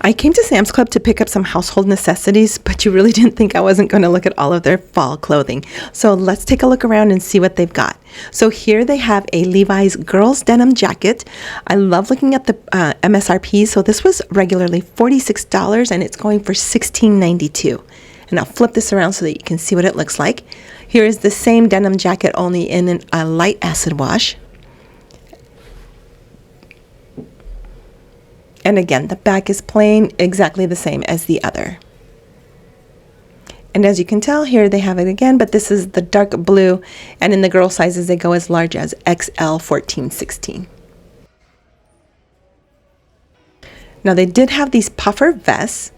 I came to Sam's Club to pick up some household necessities, but you really didn't think I wasn't going to look at all of their fall clothing. So let's take a look around and see what they've got. So here they have a Levi's girls denim jacket. I love looking at the MSRP. So this was regularly $46 and it's going for $16.92. And I'll flip this around so that you can see what it looks like. Here is the same denim jacket, only in a light acid wash. And again, the back is plain, exactly the same as the other. And as you can tell, here they have it again, but this is the dark blue, and in the girl sizes, they go as large as XL 14-16. Now, they did have these puffer vests.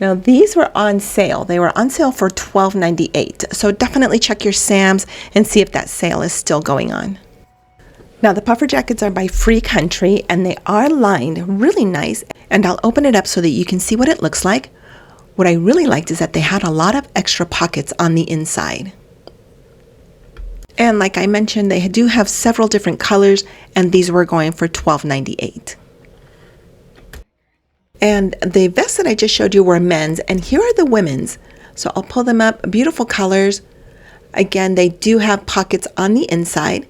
Now, these were on sale. They were on sale for $12.98. So definitely check your Sam's and see if that sale is still going on. Now, the puffer jackets are by Free Country, and they are lined really nice. And I'll open it up so that you can see what it looks like. What I really liked is that they had a lot of extra pockets on the inside. And like I mentioned, they do have several different colors, and these were going for $12.98. And the vests that I just showed you were men's, and here are the women's. So I'll pull them up. Beautiful colors. Again, they do have pockets on the inside.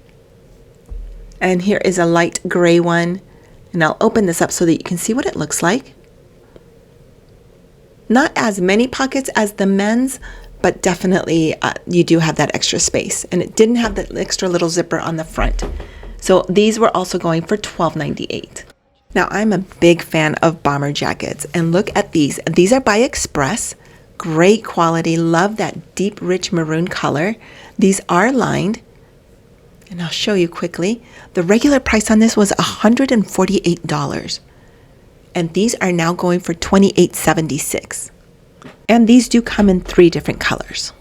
And here is a light gray one. And I'll open this up so that you can see what it looks like. Not as many pockets as the men's, but definitely you do have that extra space. And it didn't have the extra little zipper on the front. So these were also going for $12.98. Now, I'm a big fan of bomber jackets. And look at these. These are by Express. Great quality. Love that deep, rich maroon color. These are lined. And I'll show you quickly. The regular price on this was $148. And these are now going for $28.76. And these do come in 3 different colors.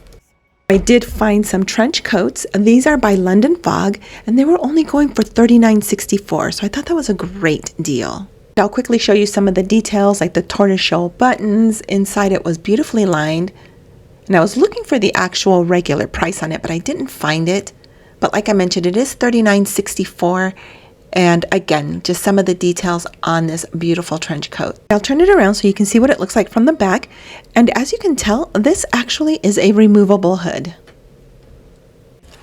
I did find some trench coats. These are by London Fog, and they were only going for $39.64. So I thought that was a great deal. I'll quickly show you some of the details, like the tortoiseshell buttons. Inside it was beautifully lined. And I was looking for the actual regular price on it, but I didn't find it. But like I mentioned, it is $39.64. And again, just some of the details on this beautiful trench coat. I'll turn it around so you can see what it looks like from the back. And as you can tell, this actually is a removable hood.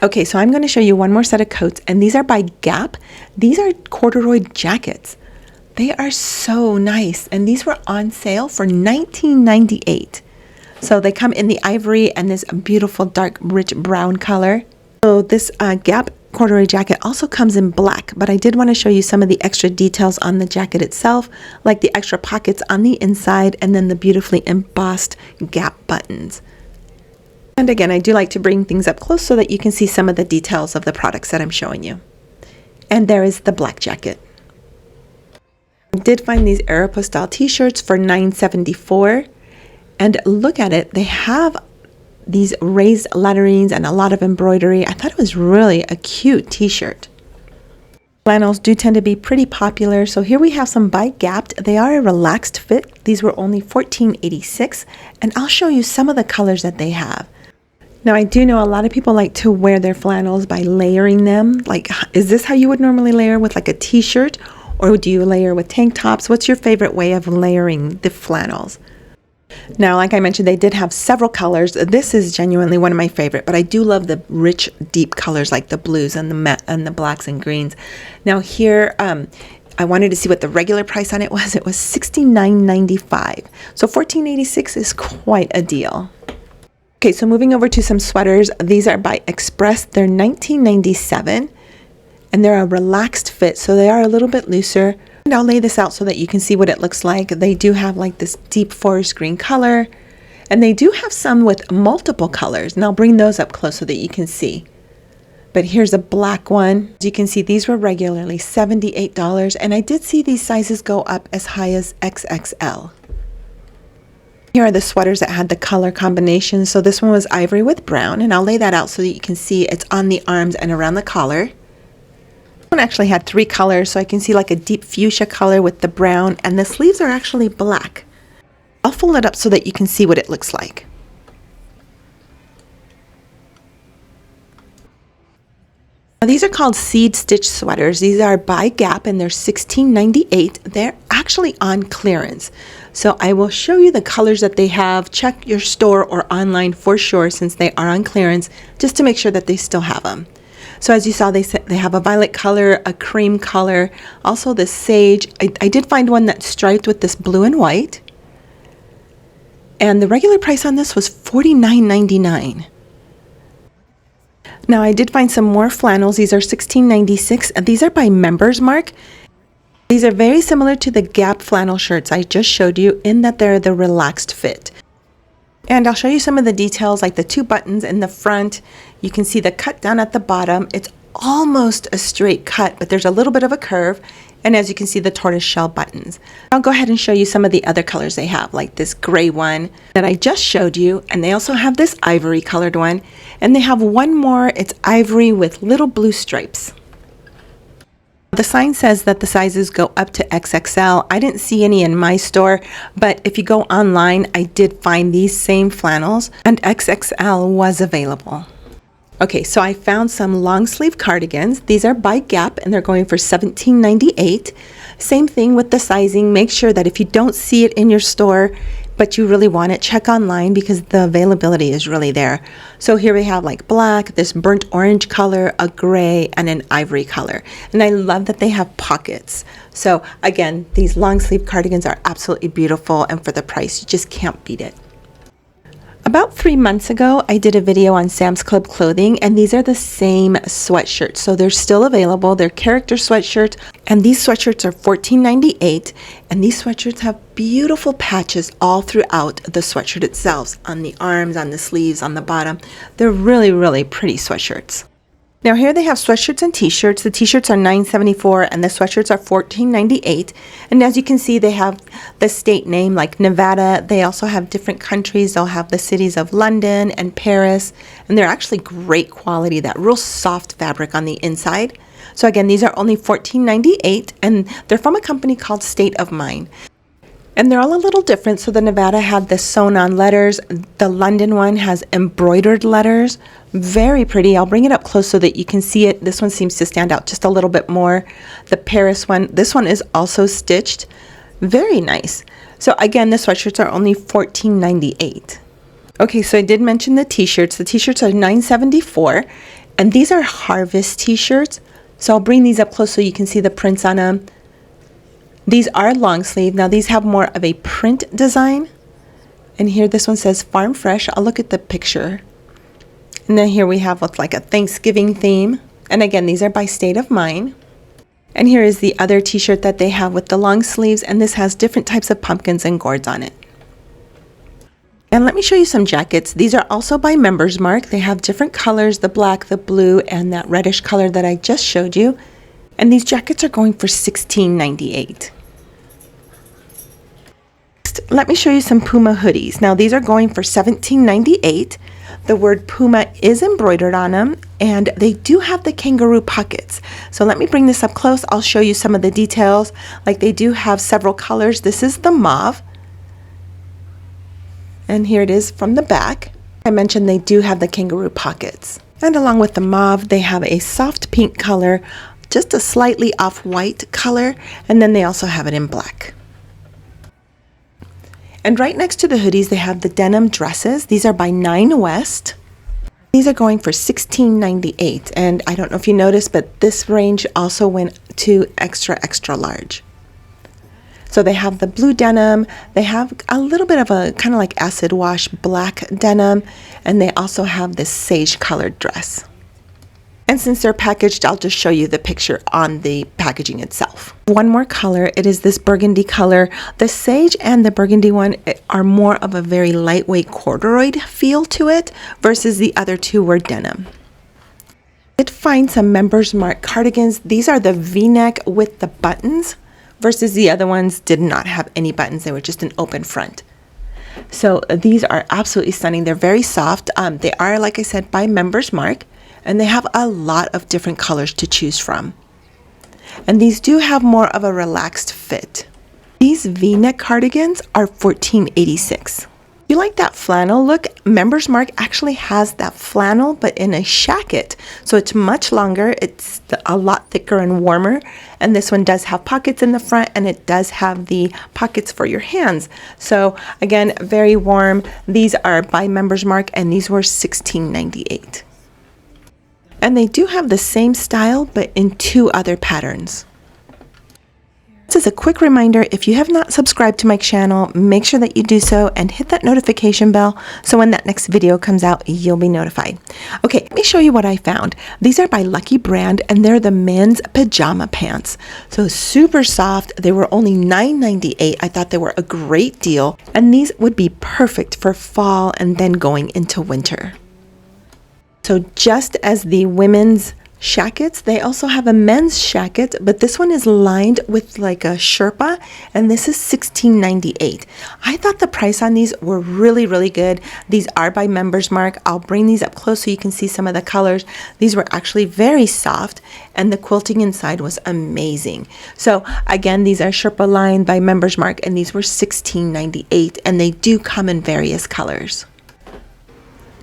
Okay, so I'm going to show you one more set of coats, and these are by Gap. These are corduroy jackets. They are so nice, and these were on sale for $19.98. So they come in the ivory and this beautiful dark rich brown color. So this Gap corduroy jacket also comes in black, but I did want to show you some of the extra details on the jacket itself, like the extra pockets on the inside and then the beautifully embossed Gap buttons. And again, I do like to bring things up close so that you can see some of the details of the products that I'm showing you. And there is the black jacket. I did find these Aeropostale t-shirts for $9.74. And look at it, they have these raised letterings and a lot of embroidery. I thought it was really a cute t-shirt. Flannels do tend to be pretty popular. So here we have some by Gap. They are a relaxed fit. These were only $14.86. And I'll show you some of the colors that they have. Now, I do know a lot of people like to wear their flannels by layering them. Like, is this how you would normally layer with like a t-shirt? Or do you layer with tank tops? What's your favorite way of layering the flannels? Now, like I mentioned, they did have several colors. This is genuinely one of my favorite, but I do love the rich, deep colors like the blues and the blacks and greens. Now here, I wanted to see what the regular price on it was. It was $69.95. So $14.86 is quite a deal. Okay, so moving over to some sweaters. These are by Express. They're $19.97, and they're a relaxed fit, so they are a little bit looser. And I'll lay this out so that you can see what it looks like. They do have like this deep forest green color, and they do have some with multiple colors. And I'll bring those up close so that you can see. But here's a black one. As you can see, these were regularly $78, and I did see these sizes go up as high as XXL. Here are the sweaters that had the color combination. So this one was ivory with brown, and I'll lay that out so that you can see it's on the arms and around the collar. One actually had 3 colors, so I can see like a deep fuchsia color with the brown, and the sleeves are actually black. I'll fold it up so that you can see what it looks like. Now, these are called seed stitch sweaters. These are by Gap and they're $16.98. They're actually on clearance. So I will show you the colors that they have. Check your store or online for sure since they are on clearance, just to make sure that they still have them. So as you saw, they have a violet color, a cream color, also the sage. I did find one that's striped with this blue and white. And the regular price on this was $49.99. Now I did find some more flannels. These are $16.96 and these are by Memeber's Mark. These are very similar to the Gap flannel shirts I just showed you in that they're the relaxed fit. And I'll show you some of the details, like the 2 buttons in the front. You can see the cut down at the bottom. It's almost a straight cut, but there's a little bit of a curve. And as you can see, the tortoise shell buttons. I'll go ahead and show you some of the other colors they have, like this gray one that I just showed you. And they also have this ivory colored one. And they have one more, it's ivory with little blue stripes. The sign says that the sizes go up to XXL. I didn't see any in my store, but if you go online, I did find these same flannels and XXL was available. Okay, so I found some long sleeve cardigans. These are by Gap and they're going for $17.98. Same thing with the sizing. Make sure that if you don't see it in your store, but you really want it, check online because the availability is really there. So here we have like black, this burnt orange color, a gray, and an ivory color. And I love that they have pockets. So again, these long sleeve cardigans are absolutely beautiful, and for the price, you just can't beat it. About 3 months ago, I did a video on Sam's Club clothing, and these are the same sweatshirts. So they're still available. They're character sweatshirts, and these sweatshirts are $14.98. And these sweatshirts have beautiful patches all throughout the sweatshirt itself, on the arms, on the sleeves, on the bottom. They're really, really pretty sweatshirts. Now here they have sweatshirts and t-shirts. The t-shirts are $9.74 and the sweatshirts are $14.98. And as you can see, they have the state name like Nevada. They also have different countries. They'll have the cities of London and Paris. And they're actually great quality, that real soft fabric on the inside. So again, these are only $14.98 and they're from a company called State of Mind. And they're all a little different. So the Nevada had the sewn on letters. The London one has embroidered letters. Very pretty. I'll bring it up close so that you can see it. This one seems to stand out just a little bit more. The Paris one, this one is also stitched. Very nice. So again, the sweatshirts are only $14.98. Okay, so I did mention the t-shirts. The t-shirts are $9.74. And these are harvest t-shirts. So I'll bring these up close so you can see the prints on them. These are long sleeve. Now these have more of a print design. And here this one says Farm Fresh. I'll look at the picture. And then here we have what's like a Thanksgiving theme. And again, these are by State of Mind. And here is the other t-shirt that they have with the long sleeves. And this has different types of pumpkins and gourds on it. And let me show you some jackets. These are also by Memeber's Mark. They have different colors, the black, the blue, and that reddish color that I just showed you. And these jackets are going for $16.98. Let me show you some Puma hoodies. Now these are going for $17.98. The word Puma is embroidered on them, and they do have the kangaroo pockets. So let me bring this up close. I'll show you some of the details. Like they do have several colors. This is the mauve. And here it is from the back. I mentioned they do have the kangaroo pockets. And along with the mauve, they have a soft pink color, just a slightly off-white color, and then they also have it in black. And right next to the hoodies, they have the denim dresses. These are by 9 West. These are going for $16.98. And I don't know if you noticed, but this range also went to extra, extra large. So they have the blue denim. They have a little bit of a kind of like acid wash black denim. And they also have this sage colored dress. And since they're packaged, I'll just show you the picture on the packaging itself. One more color, it is this burgundy color. The sage and the burgundy one are more of a very lightweight corduroy feel to it versus the other two were denim. I did find some Memeber's Mark cardigans. These are the V-neck with the buttons versus the other ones did not have any buttons. They were just an open front. So these are absolutely stunning. They're very soft. They are, like I said, by Memeber's Mark. And they have a lot of different colors to choose from. And these do have more of a relaxed fit. These V-neck cardigans are $14.86. You like that flannel look? Member's Mark actually has that flannel, but in a shacket. So it's much longer, it's a lot thicker and warmer. And this one does have pockets in the front, and it does have the pockets for your hands. So again, very warm. These are by Member's Mark, and these were $16.98. And they do have the same style, but in 2 other patterns. This is a quick reminder, if you have not subscribed to my channel, make sure that you do so and hit that notification bell so when that next video comes out, you'll be notified. Okay, let me show you what I found. These are by Lucky Brand, and they're the men's pajama pants. So super soft. They were only $9.98. I thought they were a great deal, and these would be perfect for fall and then going into winter. So just as the women's Shackets, they also have a men's shacket, but this one is lined with like a Sherpa, and this is $16.98. I thought the price on these were really, really good. These are by Member's Mark. I'll bring these up close so you can see some of the colors. These were actually very soft, and the quilting inside was amazing. So again, these are Sherpa lined by Member's Mark, and these were $16.98, and they do come in various colors.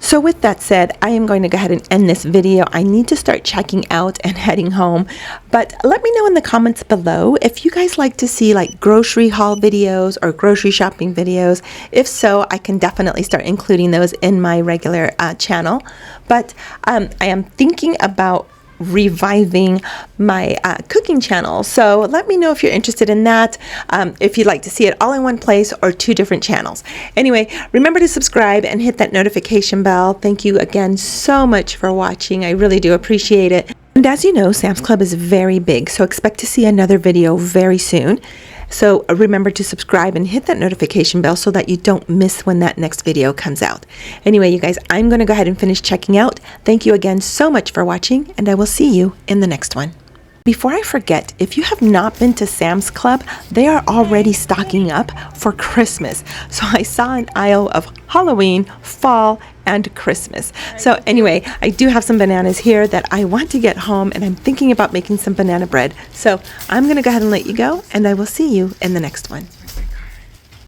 So with that said, I am going to go ahead and end this video. I need to start checking out and heading home. But let me know in the comments below if you guys like to see like grocery haul videos or grocery shopping videos. If so, I can definitely start including those in my regular channel. But I am thinking about reviving my cooking channel, so let me know if you're interested in that, if you'd like to see it all in one place or 2 different channels. Anyway, remember to subscribe and hit that notification bell. Thank you again so much for watching. I really do appreciate it. And as you know, Sam's Club is very big, so expect to see another video very soon. So remember to subscribe and hit that notification bell so that you don't miss when that next video comes out. Anyway, you guys, I'm going to go ahead and finish checking out. Thank you again so much for watching, and I will see you in the next one. Before I forget, if you have not been to Sam's Club, they are already stocking up for Christmas. So I saw an aisle of Halloween, fall, and Christmas. So anyway, I do have some bananas here that I want to get home, and I'm thinking about making some banana bread. So I'm going to go ahead and let you go, and I will see you in the next one.